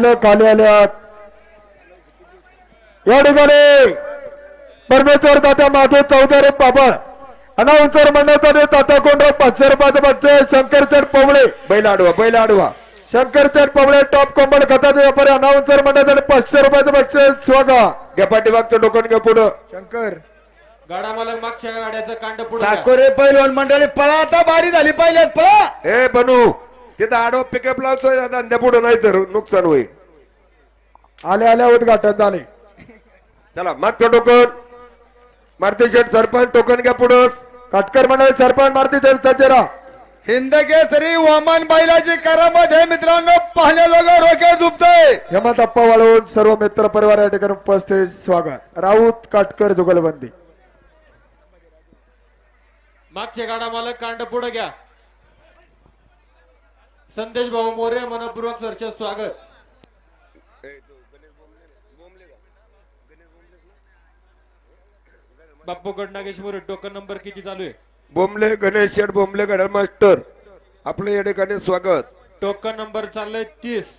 बैल खाली आल्यात या ठिकाणी परमेश्वर तात्या माधव चौधरी बाबा अनाउन्सर मंडळाने तात्या कोंडराव 500 रुपयाचे बक्षीस शंकरचंद पवळे बैल आडवा शंकरचंद पवळे टॉप कॉम्बल खताचे व्यापारी अनाउन्सर मंडळाने 500 रुपयाचे बक्षीस स्वागत घ्या पाठीमागचं डोकन घ्या पुढं शंकर गाडा मालक मागच्या गाड्याचं कांड पुढे साकोरे पैलवान मंडळी पळा आता बारी झाली पहिल्यात पळा हे बनू तिथं आडवा पिकअप लावतोय धंद्या पुढं नाही तर नुकसान होईल आल्या उद्घाटन झाले चला मागचं टोकन मारुती शेठ सरपंच टोकन घ्या पुढं काटकर मंडळी सरपंच मारुती शेठ सज्जरा हिंद केसरी वामन बैलाची करामत हे मित्रांनो पाहण्याजोगं रोखे दुबतय हेमंत अप्पा वाळून सर्व मित्र परिवार या ठिकाणी उपस्थित स्वागत राऊत काटकर जुगलबंदी मागचे गाडा मालक कांड पुढे घ्या संदेश भाऊ मोरे मनपूर्वक सरचे स्वागत बाप्पू गड मोरे टोकन नंबर किती चालू आहे बोंबले गणेश शेठ बोंबले गडल मास्टर आपलं या ठिकाणी स्वागत टोकन नंबर चाललंय 30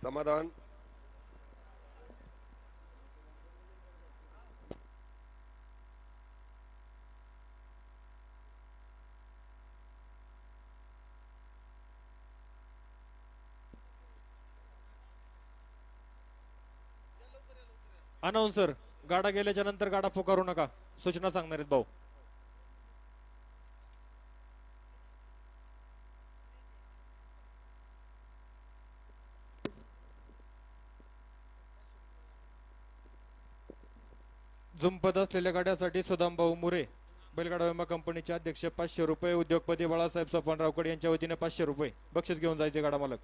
समाधान अनाउन्सर गाडा गेल्याच्या नंतर गाडा पुकारू नका सूचना सांगणार आहेत भाऊ झुंपत असलेल्या गाड्यासाठी सुदाम भाऊ मुरे बैलगाडा विमा कंपनीचे अध्यक्ष 500 रुपये उद्योगपती बाळासाहेब सोपान रावकर यांच्या वतीने 500 रुपये बक्षीस घेऊन जायचे गाडा मालक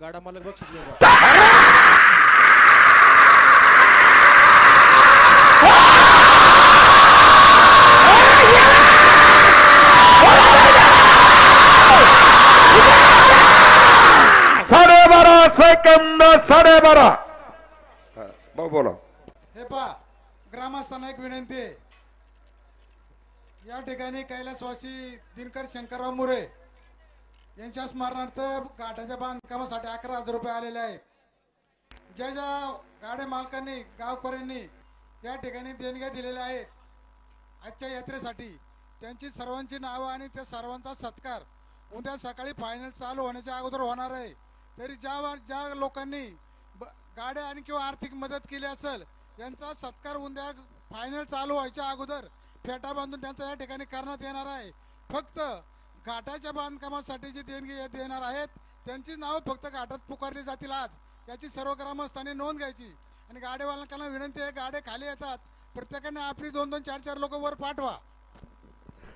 गाडा मालक बक्षीस घेऊन सेकंद 12.5 भाऊ बोला हे पहा ग्रामस्थांना एक विनंती आहे या ठिकाणी कैलासवासी दिनकर शंकरराव मुरे यांच्या स्मरणार्थ घाटाच्या बांधकामासाठी 11,000 रुपये आलेले आहेत ज्या गाड्या मालकांनी गावकऱ्यांनी या ठिकाणी देणग्या दिलेल्या आहेत आजच्या यात्रेसाठी त्यांची सर्वांची नावं आणि त्या सर्वांचा सत्कार उद्या सकाळी फायनल चालू होण्याच्या अगोदर होणार आहे तरी ज्या लोकांनी गाड्या आणि किंवा आर्थिक मदत केली असेल यांचा सत्कार उद्या फायनल चालू व्हायच्या अगोदर फेटा बांधून त्यांचा या ठिकाणी करण्यात येणार आहे फक्त घाटाच्या बांधकामासाठी जी देणगी देणार आहेत त्यांची नाव फक्त घाटात पुकारली जातील आज याची सर्व ग्रामस्थांनी नोंद घ्यायची आणि गाडेवाल्यांना विनंती आहे गाडे खाली येतात प्रत्येकाने आपली 2-2 4-4 लोक वर पाठवा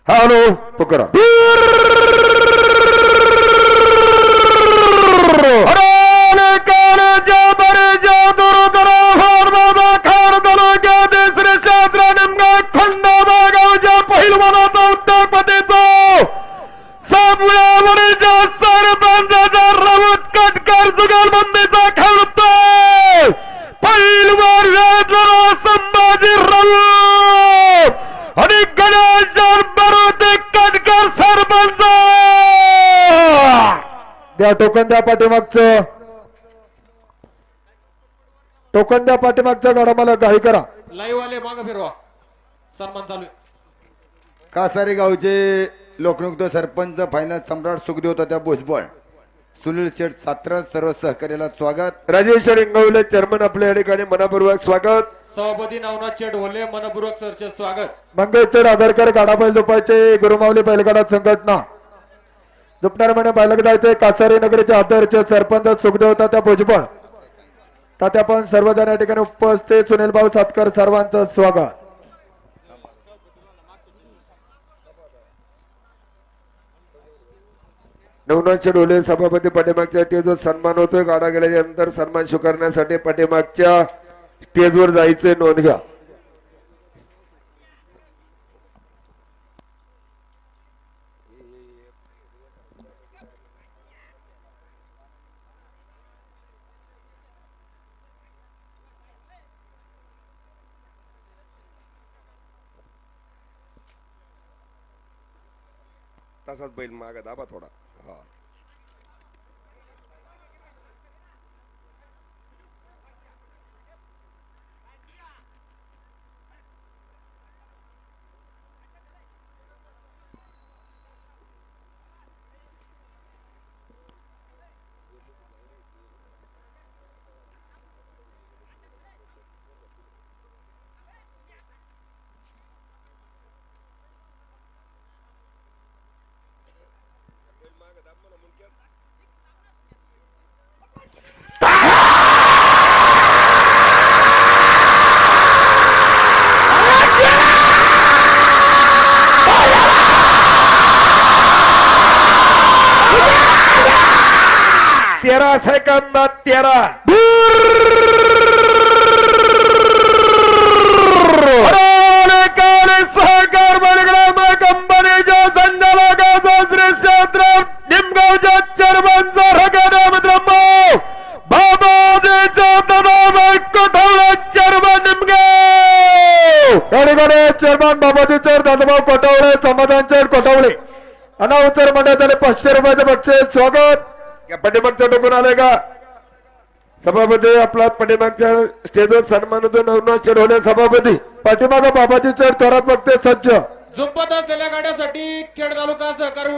हॅलो पुकारा पहिलवानाचा उद्योगपतीचा साबळेवाडीच्या सरपंचाचा राऊत काटकर जुगलबंदीचा खेळतोय पहिलवान संभाजी राऊत आणि गणेश बरोबर काटकर सरपंच द्या टोकन द्या पाठीमागचं टोकन द्या पाठीमागचं गाडा मला घाई करा लाईव्ह आले मागे फिरवा सन्मान चालू आहे कासारी गावचे लोकनियुक्त सरपंच फायनल सम्राट सुखदेव तात्या भुजबळ सुनील शेठ सात्र सर्व सहकार्याला स्वागत राजेश रिंगवले चेअरमन आपल्या या ठिकाणी मनपूर्वक स्वागत सभापती नवनाथ चेडवले मनपूर्वक सरचे स्वागत मंगेशचर आगरकर गाडा बैल दुपायचे गुरुमावली बैलगाडा संघटना दुपणार महिने बैलगाडा येथे कासारी नगरीचे अध्यक्ष सरपंच सुखदेव तात्या भुजबळ तात्या पण सर्वजण या ठिकाणी उपस्थित सुनील भाऊ सातकर सर्वांचं स्वागत नवनाथचे डोले सभापती पाठीमागच्या स्टेजवर सन्मान होतोय. गाडा गेल्याच्या नंतर सन्मान स्वीकारण्यासाठी पाठीमागच्या स्टेजवर जायचे. नोंद घ्या. तसाच बैल माग दाबा थोडा. हा तेरा सेकंद 13. सहकार बलग्राम कंपनीच्या संचालकाचा श्री क्षेत्र निमगावच्या चेअरमनचा रगाम ब्रह्म बाबाजीचा दादा कोठावळे चेअरमन निमगाव. या ठिकाणी चेअरमन बाबाजी दादाभाऊ कोटावळे समाधान कोटावळे अनाउन्सर मंडळाने 500 रुपयाचे बक्षीस स्वागत. या पाठीमागच्या टोकून आले का सभापती आपला पाठीमागच्या स्टेजवर सन्मान होतो. नवनाथ ढोले सभापती पाठीमाग बाबाजी थोरात बघते सज्ज. झुंपत असलेल्या गाड्यासाठी खेड तालुका सहकारी